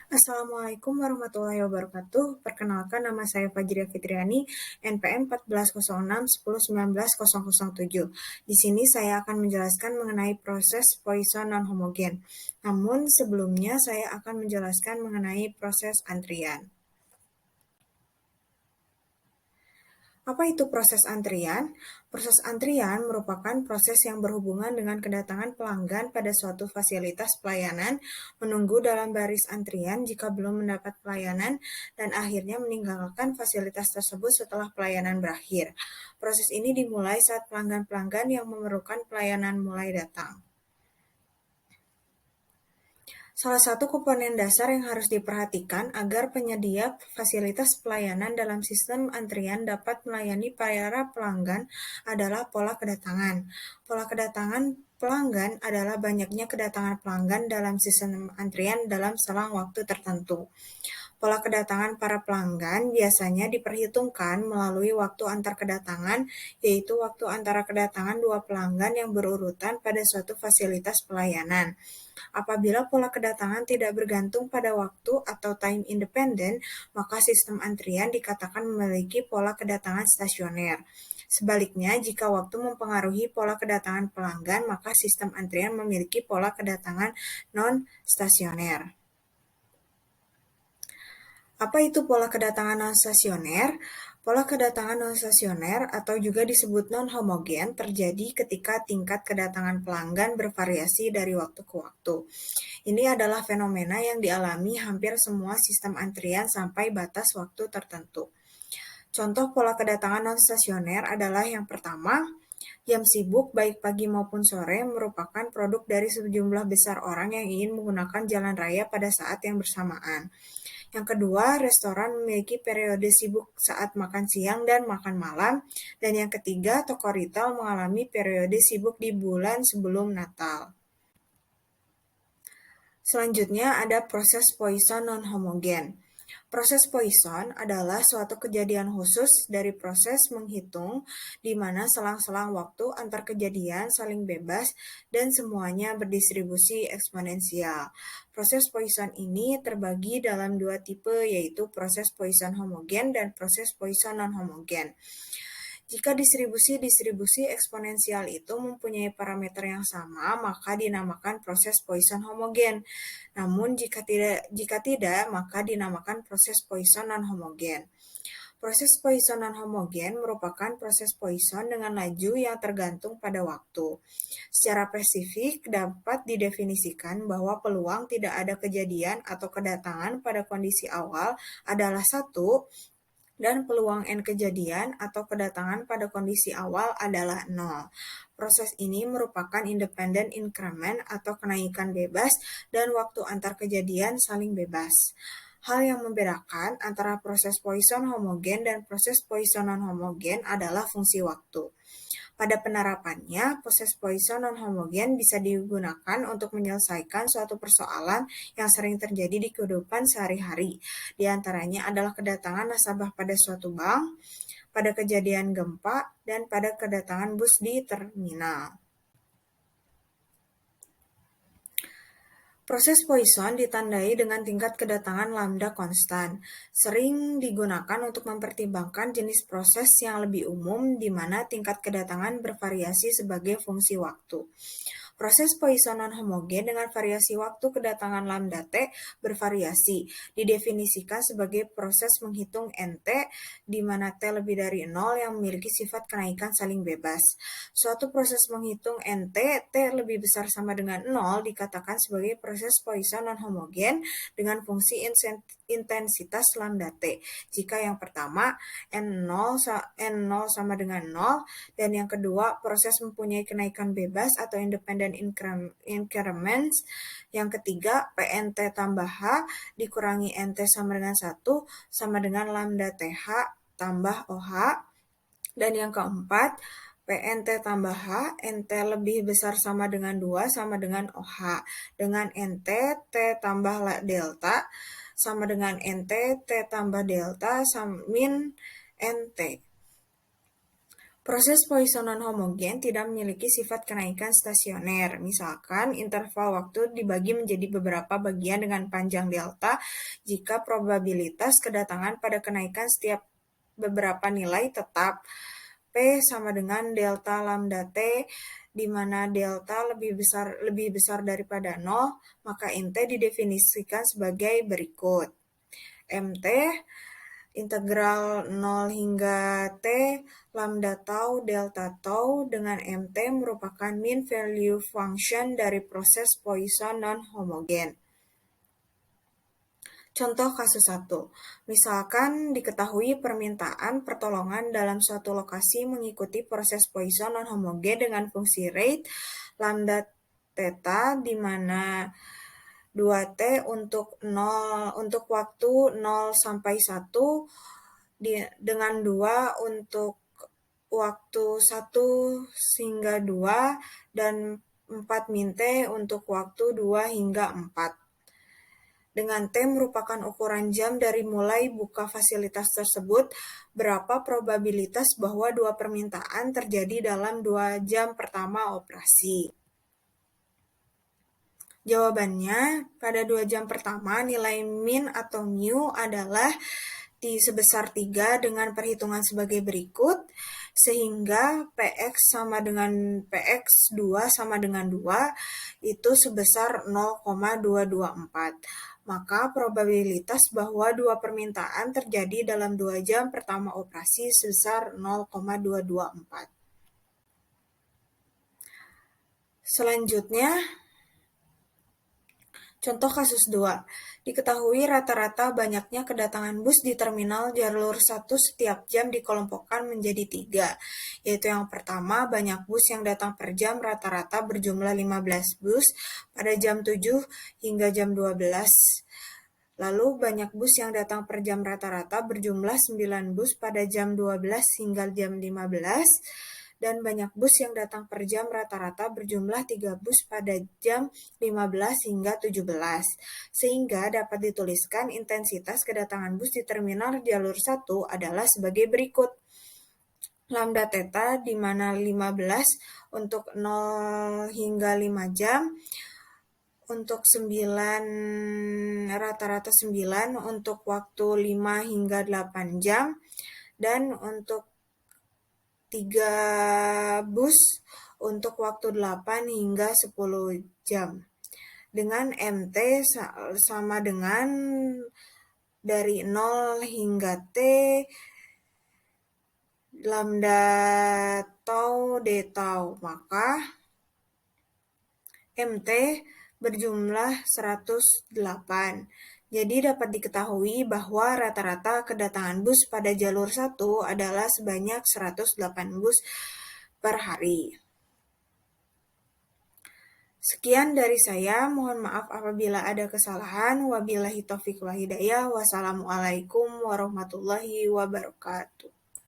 Assalamualaikum warahmatullahi wabarakatuh. Perkenalkan, nama saya Fajria Fitriani, NPM 140610190007. Di sini saya akan menjelaskan mengenai proses Poisson non-homogen. Namun sebelumnya saya akan menjelaskan mengenai proses antrian. Apa itu proses antrian? Proses antrian merupakan proses yang berhubungan dengan kedatangan pelanggan pada suatu fasilitas pelayanan, menunggu dalam baris antrian jika belum mendapat pelayanan, dan akhirnya meninggalkan fasilitas tersebut setelah pelayanan berakhir. Proses ini dimulai saat pelanggan-pelanggan yang memerlukan pelayanan mulai datang. Salah satu komponen dasar yang harus diperhatikan agar penyedia fasilitas pelayanan dalam sistem antrian dapat melayani para pelanggan adalah pola kedatangan. Pola kedatangan pelanggan adalah banyaknya kedatangan pelanggan dalam sistem antrian dalam selang waktu tertentu. Pola kedatangan para pelanggan biasanya diperhitungkan melalui waktu antar kedatangan, yaitu waktu antara kedatangan dua pelanggan yang berurutan pada suatu fasilitas pelayanan. Apabila pola kedatangan tidak bergantung pada waktu atau time independent, maka sistem antrian dikatakan memiliki pola kedatangan stasioner. Sebaliknya, jika waktu mempengaruhi pola kedatangan pelanggan, maka sistem antrian memiliki pola kedatangan non-stasioner. Apa itu pola kedatangan non-stasioner? Pola kedatangan non-stasioner atau juga disebut non-homogen terjadi ketika tingkat kedatangan pelanggan bervariasi dari waktu ke waktu. Ini adalah fenomena yang dialami hampir semua sistem antrian sampai batas waktu tertentu. Contoh pola kedatangan non-stasioner adalah yang pertama, jam sibuk baik pagi maupun sore merupakan produk dari sejumlah besar orang yang ingin menggunakan jalan raya pada saat yang bersamaan. Yang kedua, restoran memiliki periode sibuk saat makan siang dan makan malam. Dan yang ketiga, toko retail mengalami periode sibuk di bulan sebelum Natal. Selanjutnya ada proses Poisson non-homogen. Proses Poisson adalah suatu kejadian khusus dari proses menghitung di mana selang-selang waktu antar kejadian saling bebas dan semuanya berdistribusi eksponensial. Proses Poisson ini terbagi dalam dua tipe, yaitu proses Poisson homogen dan proses Poisson non-homogen. Jika distribusi eksponensial itu mempunyai parameter yang sama, maka dinamakan proses Poisson homogen. Namun jika tidak, maka dinamakan proses Poisson non-homogen. Proses Poisson non-homogen merupakan proses Poisson dengan laju yang tergantung pada waktu. Secara spesifik dapat didefinisikan bahwa peluang tidak ada kejadian atau kedatangan pada kondisi awal adalah 1, dan peluang N kejadian atau kedatangan pada kondisi awal adalah 0. Proses ini merupakan independent increment atau kenaikan bebas dan waktu antar kejadian saling bebas. Hal yang membedakan antara proses Poisson homogen dan proses Poisson non-homogen adalah fungsi waktu. Pada penerapannya, proses Poisson non-homogen bisa digunakan untuk menyelesaikan suatu persoalan yang sering terjadi di kehidupan sehari-hari. Di antaranya adalah kedatangan nasabah pada suatu bank, pada kejadian gempa, dan pada kedatangan bus di terminal. Proses Poisson ditandai dengan tingkat kedatangan lambda konstan. Sering digunakan untuk mempertimbangkan jenis proses yang lebih umum di mana tingkat kedatangan bervariasi sebagai fungsi waktu. Proses Poisson non-homogen dengan variasi waktu kedatangan lambda T bervariasi, didefinisikan sebagai proses menghitung NT di mana T lebih dari 0 yang memiliki sifat kenaikan saling bebas. Suatu proses menghitung NT, T lebih besar sama dengan 0 dikatakan sebagai proses Poisson non-homogen dengan fungsi intensitas lambda T. Jika yang pertama N0 sama dengan 0 dan yang kedua proses mempunyai kenaikan bebas atau independent increments. Yang ketiga, PNT tambah H dikurangi NT sama dengan 1 sama dengan lambda TH tambah OH. Dan yang keempat, PNT tambah H, NT lebih besar sama dengan 2 sama dengan OH. Dengan NT, T tambah delta sama dengan NT, T tambah delta min NT. Proses Poisson non-homogen tidak memiliki sifat kenaikan stasioner. Misalkan, interval waktu dibagi menjadi beberapa bagian dengan panjang delta jika probabilitas kedatangan pada kenaikan setiap beberapa nilai tetap. P sama dengan delta lambda T, di mana delta lebih besar daripada 0, maka nt didefinisikan sebagai berikut. Mt integral 0 hingga T lambda tau delta tau dengan Mt merupakan mean value function dari proses Poisson non-homogen. Contoh kasus 1. Misalkan diketahui permintaan pertolongan dalam suatu lokasi mengikuti proses Poisson non-homogen dengan fungsi rate lambda theta di mana 2T untuk waktu 0 sampai 1 dengan 2 untuk waktu 1 hingga 2 dan 4 min T untuk waktu 2 hingga 4. Dengan T merupakan ukuran jam dari mulai buka fasilitas tersebut, berapa probabilitas bahwa dua permintaan terjadi dalam 2 jam pertama operasi? Jawabannya, pada 2 jam pertama nilai min atau mu adalah sebesar 3 dengan perhitungan sebagai berikut, sehingga Px sama dengan Px2 sama dengan 2 itu sebesar 0,224. Maka probabilitas bahwa dua permintaan terjadi dalam 2 jam pertama operasi sebesar 0,224. Selanjutnya, contoh kasus 2. Diketahui rata-rata banyaknya kedatangan bus di terminal jalur 1 setiap jam dikelompokkan menjadi 3, yaitu yang pertama, banyak bus yang datang per jam rata-rata berjumlah 15 bus pada jam 7 hingga jam 12. Lalu banyak bus yang datang per jam rata-rata berjumlah 9 bus pada jam 12 hingga jam 15. Dan banyak bus yang datang per jam rata-rata berjumlah 3 bus pada jam 15 hingga 17. Sehingga dapat dituliskan intensitas kedatangan bus di terminal jalur 1 adalah sebagai berikut. Lambda theta di mana 15 untuk 0 hingga 5 jam, untuk 9 rata-rata 9 untuk waktu 5 hingga 8 jam, dan untuk 3 bus untuk waktu 8 hingga 10 jam. Dengan MT sama dengan dari 0 hingga T lambda tau D tau. Maka MT berjumlah 108. Jadi dapat diketahui bahwa rata-rata kedatangan bus pada jalur 1 adalah sebanyak 108 bus per hari. Sekian dari saya, mohon maaf apabila ada kesalahan. Wabillahi taufiq wal hidayah. Wassalamualaikum warahmatullahi wabarakatuh.